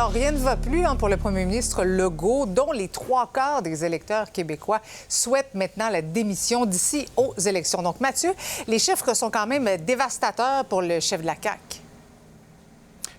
Alors, rien ne va plus pour le premier ministre Legault, dont les 3/4 des électeurs québécois souhaitent maintenant la démission d'ici aux élections. Donc, Mathieu, les chiffres sont quand même dévastateurs pour le chef de la CAQ.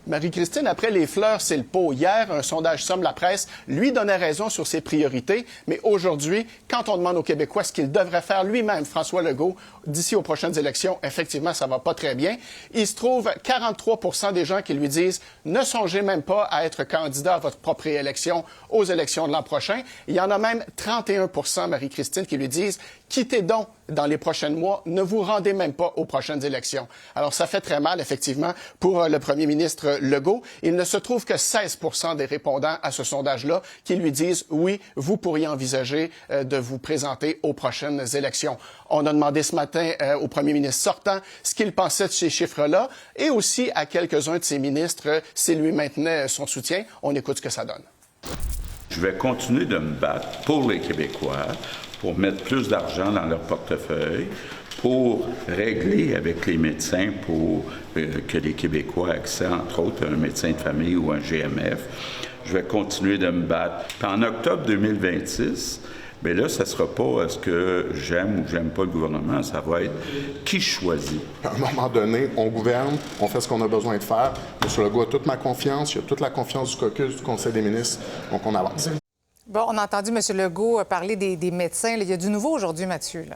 Marie-Christine, après les fleurs, c'est le pot. Hier, un sondage Somme la presse lui donnait raison sur ses priorités. Mais aujourd'hui, quand on demande aux Québécois ce qu'il devrait faire lui-même, François Legault, d'ici aux prochaines élections, effectivement, ça va pas très bien. Il se trouve 43 % des gens qui lui disent « Ne songez même pas à être candidat à votre propre réélection aux élections de l'an prochain. » Il y en a même 31 % Marie-Christine, qui lui disent « Quittez donc dans les prochains mois, ne vous rendez même pas aux prochaines élections. » Alors, ça fait très mal, effectivement, pour le premier ministre Legault. Il ne se trouve que 16 % des répondants à ce sondage-là qui lui disent « Oui, vous pourriez envisager de vous présenter aux prochaines élections. » On a demandé ce matin au premier ministre sortant ce qu'il pensait de ces chiffres-là et aussi à quelques-uns de ses ministres s'il lui maintenait son soutien. On écoute ce que ça donne. Je vais continuer de me battre pour les Québécois, pour mettre plus d'argent dans leur portefeuille, pour régler avec les médecins pour que les Québécois accèdent, entre autres, à un médecin de famille ou un GMF. Je vais continuer de me battre. Puis en octobre 2026, bien là, ça ne sera pas est-ce que j'aime ou j'aime pas le gouvernement, ça va être qui choisit. À un moment donné, on gouverne, on fait ce qu'on a besoin de faire. M. Legault a toute ma confiance, il a toute la confiance du caucus, du Conseil des ministres, donc on avance. Bon, on a entendu M. Legault parler des médecins. Il y a du nouveau aujourd'hui, Mathieu, là.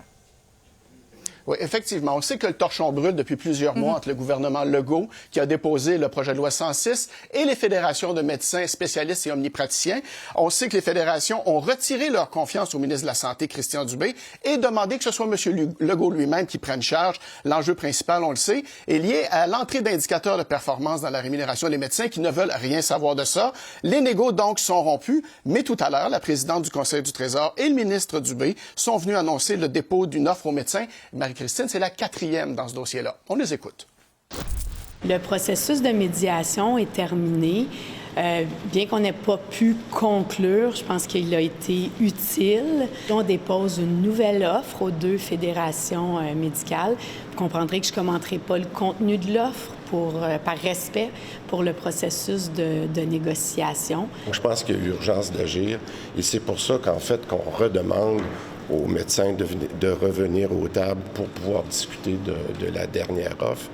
Oui, effectivement. On sait que le torchon brûle depuis plusieurs mois entre le gouvernement Legault, qui a déposé le projet de loi 106, et les fédérations de médecins spécialistes et omnipraticiens. On sait que les fédérations ont retiré leur confiance au ministre de la Santé, Christian Dubé, et demandé que ce soit M. Legault lui-même qui prenne charge. L'enjeu principal, on le sait, est lié à l'entrée d'indicateurs de performance dans la rémunération des médecins qui ne veulent rien savoir de ça. Les négos, donc, sont rompus, mais tout à l'heure, la présidente du Conseil du Trésor et le ministre Dubé sont venus annoncer le dépôt d'une offre aux médecins. Marie-Christine, c'est la 4e dans ce dossier-là. On les écoute. Le processus de médiation est terminé. Bien qu'on n'ait pas pu conclure, je pense qu'il a été utile. On dépose une nouvelle offre aux 2 fédérations médicales. Vous comprendrez que je ne commenterai pas le contenu de l'offre par respect pour le processus de négociation. Je pense qu'il y a urgence d'agir et c'est pour ça qu'en fait, qu'on redemande aux médecins de revenir aux tables pour pouvoir discuter de la dernière offre.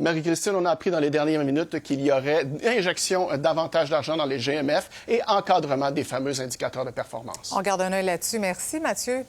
Marie-Christine, on a appris dans les dernières minutes qu'il y aurait injection davantage d'argent dans les GMF et encadrement des fameux indicateurs de performance. On garde un œil là-dessus. Merci, Mathieu.